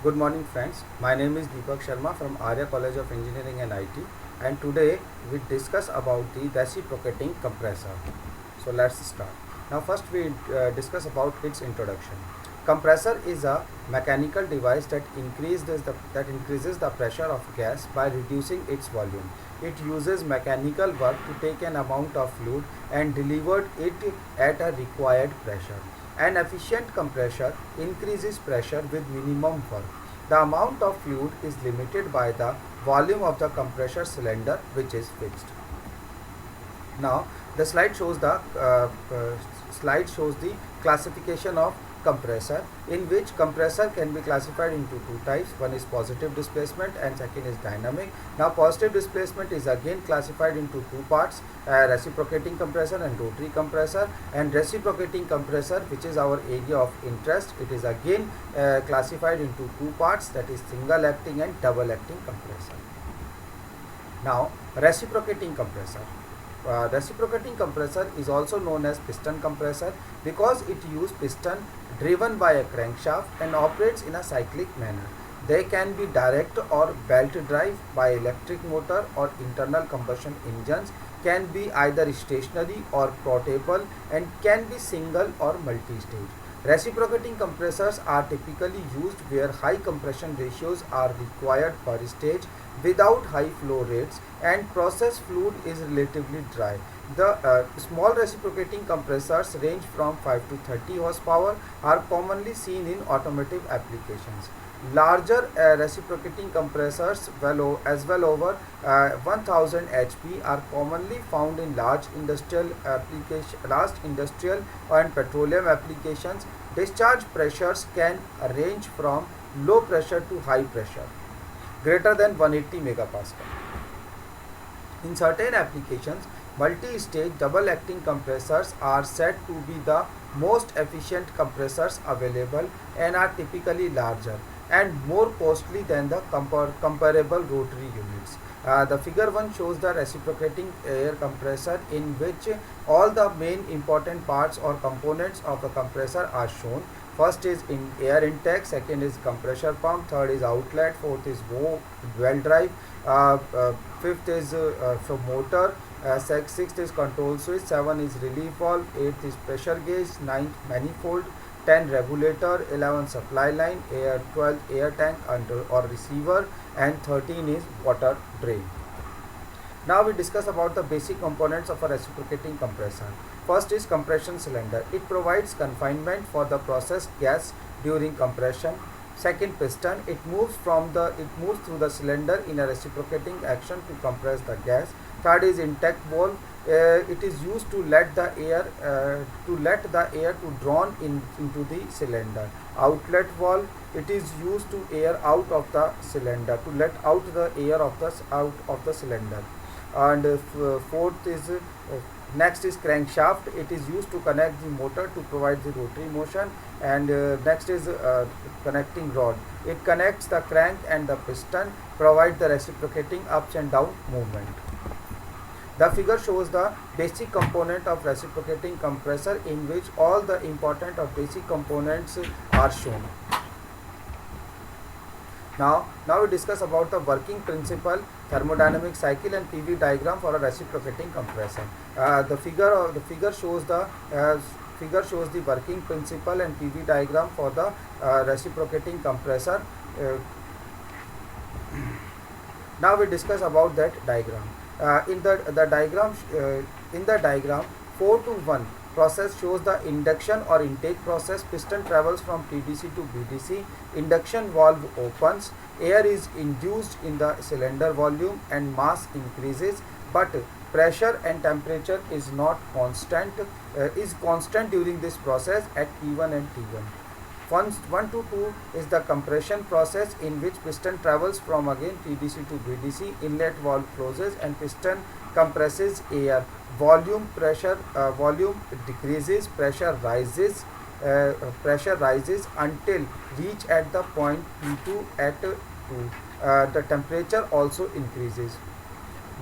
Good morning friends. My name is Deepak Sharma from Arya College of Engineering and IT, and today we discuss about the reciprocating compressor. So let's start. Now first we discuss about its introduction. Compressor is a mechanical device that increases the pressure of gas by reducing its volume. It uses mechanical work to take an amount of fluid and deliver it at a required pressure. An efficient compressor increases pressure with minimum work. The amount of fluid is limited by the volume of the compressor cylinder, which is fixed. Now the slide shows the classification of compressor, in which compressor can be classified into two types. One is positive displacement and second is dynamic. Now positive displacement is again classified into two parts, reciprocating compressor and rotary compressor. And reciprocating compressor, which is our area of interest, it is again classified into two parts, that is single acting and double acting compressor. Now reciprocating compressor. Reciprocating compressor is also known as piston compressor because it uses piston driven by a crankshaft and operates in a cyclic manner. They can be direct or belt drive by electric motor, or internal combustion engines can be either stationary or portable and can be single or multi-stage. Reciprocating compressors are typically used where high compression ratios are required per stage without high flow rates and process fluid is relatively dry. The small reciprocating compressors range from 5 to 30 horsepower, are commonly seen in automotive applications. Larger reciprocating compressors as well over 1000 HP are commonly found in large industrial and petroleum applications. Discharge pressures can range from low pressure to high pressure, greater than 180 megapascal. In certain applications, multi-stage double-acting compressors are said to be the most efficient compressors available and are typically larger and more costly than the comparable rotary units. The figure 1 shows the reciprocating air compressor, in which all the main important parts or components of the compressor are shown. First is in air intake, second is compressor pump, third is outlet, fourth is well drive, fifth is for motor, sixth is control switch, 7 is relief valve, 8th is pressure gauge, 9th manifold, 10 regulator, 11 supply line, 12 air tank or receiver, and 13 is water drain. Now we discuss about the basic components of a reciprocating compressor. First is compression cylinder. It provides confinement for the processed gas during compression. Second, piston. It moves through the cylinder in a reciprocating action to compress the gas. Third is intake valve. It is used to let the air to drawn into the cylinder. Outlet valve. It is used to air out of the cylinder, to let out the air out of the cylinder. And fourth is next is crankshaft. It is used to connect the motor to provide the rotary motion. And next is connecting rod. It connects the crank and the piston, provide the reciprocating ups and down movement. The figure shows the basic component of reciprocating compressor, in which all the important or basic components are shown. Now we discuss about the working principle, thermodynamic cycle and PV diagram for a reciprocating compressor. The figure shows the working principle and PV diagram for the reciprocating compressor. Now we discuss about that diagram. In the diagram 4 to 1 process shows the induction or intake process. Piston travels from TDC to BDC. Induction valve opens. Air is induced in the cylinder volume and mass increases, but pressure and temperature is not constant. Is constant during this process at P1 and T1. 1 to 2 is the compression process, in which piston travels from again TDC to BDC. Inlet valve closes and piston compresses air. Volume decreases, pressure rises until reach at the point P2 at 2. The temperature also increases.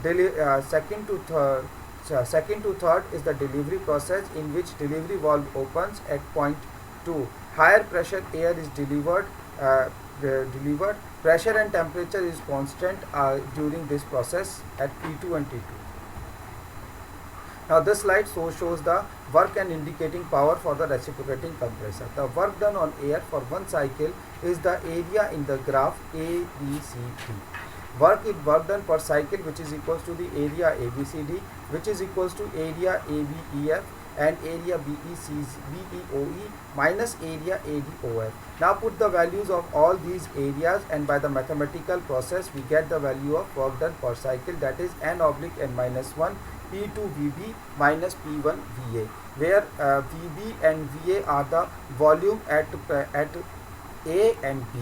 Second to third is the delivery process, in which delivery valve opens at point 2. Higher pressure air is delivered delivered. Pressure and temperature is constant during this process at P2 and T2. Now this slide shows the work and indicating power for the reciprocating compressor. The work done on air for one cycle is the area in the graph A, B, C, D. Work done per cycle, which is equals to the area ABCD, which is equals to area ABEF and area BEOE minus area ADOF. Now put the values of all these areas, and by the mathematical process we get the value of work done per cycle, that is n/n minus 1 P2 VB minus P1 VA, where VB and VA are the volume at A and B.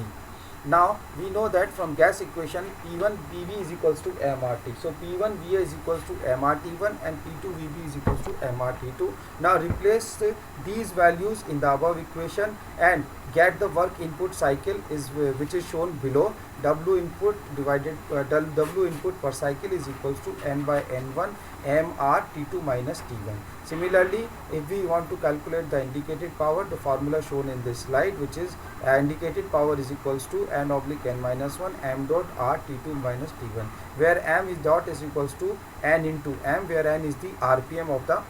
Now we know that from gas equation P1 VB is equals to MRT. So P1 VA is equals to MRT1 and P2 VB is equals to MRT2. Now replace these values in the above equation and get the work input cycle which is shown below. W input divided W input per cycle is equals to n by n1 mr T2 minus T1. Similarly, if we want to calculate the indicated power, the formula shown in this slide, which is indicated power is equals to n/n minus 1 m dot r T2 minus T1, where m is dot is equals to n into m, where n is the RPM of the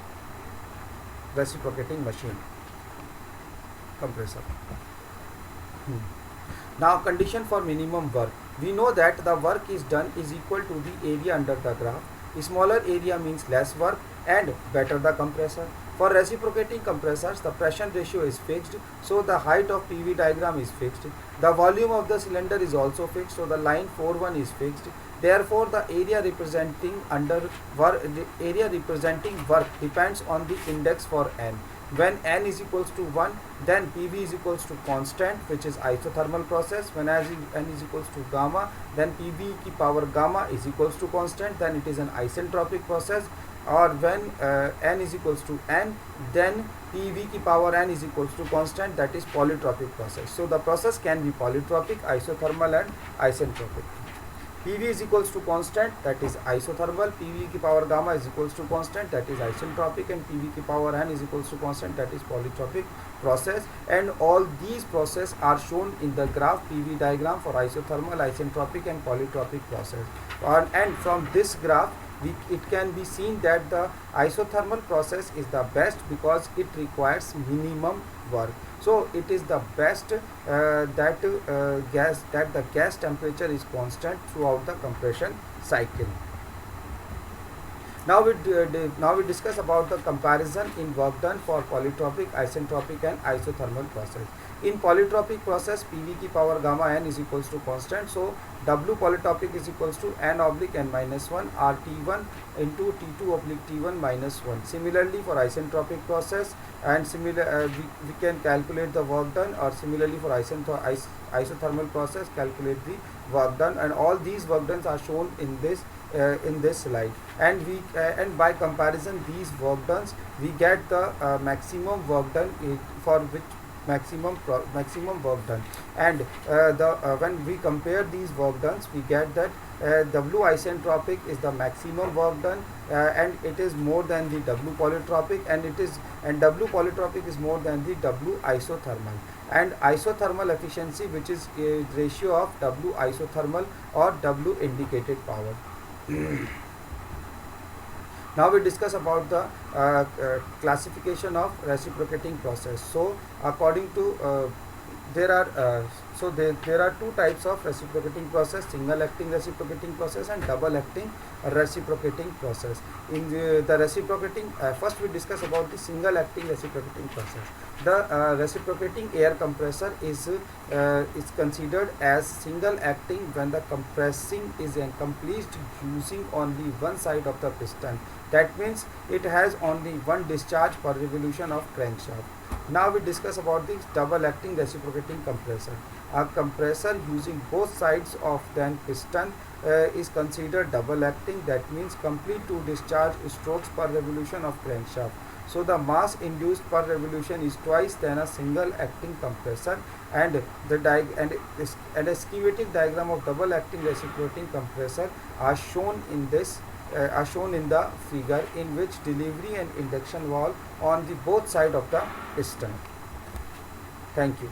reciprocating machine compressor. Now condition for minimum work. We know that the work is done is equal to the area under the graph. Smaller area means less work and better the compressor. For reciprocating compressors, the pressure ratio is fixed, so the height of PV diagram is fixed. The volume of the cylinder is also fixed, so the line 4(1) is fixed. Therefore, the area representing work depends on the index for n. When n is equals to 1, then PV is equals to constant, which is isothermal process. When n is equals to gamma, then PV की power gamma is equals to constant, then it is an isentropic process. Or when n is equals to n, then PV की power n is equals to constant, that is polytropic process. So the process can be polytropic, isothermal and isentropic. PV is equals to constant, that is isothermal. PV की power gamma is equals to constant, that is isentropic, and PV की power n is equals to constant, that is polytropic process. And all these processes are shown in the graph PV diagram for isothermal, isentropic and polytropic process. And from this graph it can be seen that the isothermal process is the best because it requires minimum work. So it is the best that the gas temperature is constant throughout the compression cycle. Now we discuss about the comparison in work done for polytropic, isentropic and isothermal process. In polytropic process, PV की power gamma n is equals to constant, so W polytropic is equals to n/n minus 1 RT1 into T2/T1 minus 1. Similarly for isentropic process, and we can calculate the work done, or similarly for isothermal process calculate the work done, and all these work done are shown in this slide. And by comparison these work done, we get the maximum work done for which maximum work done, and when we compare these work done, we get that W isentropic is the maximum work done, and it is more than the W polytropic, and W polytropic is more than the W isothermal. And isothermal efficiency, which is a ratio of W isothermal or W indicated power. Now we discuss about the classification of reciprocating process. So according to there are two types of reciprocating process: single acting reciprocating process and double acting reciprocating process. In the reciprocating, first we discuss about the single acting reciprocating process. The reciprocating air compressor is considered as single acting when the compressing is accomplished using only one side of the piston. That means it has only one discharge per revolution of crankshaft. Now we discuss about the double acting reciprocating compressor. A compressor using both sides of the piston is considered double acting. That means complete two discharge strokes per revolution of crankshaft. So the mass induced per revolution is twice than a single acting compressor, and a schematic diagram of double acting reciprocating compressor are shown in the figure, in which delivery and induction valve on the both side of the piston. Thank you.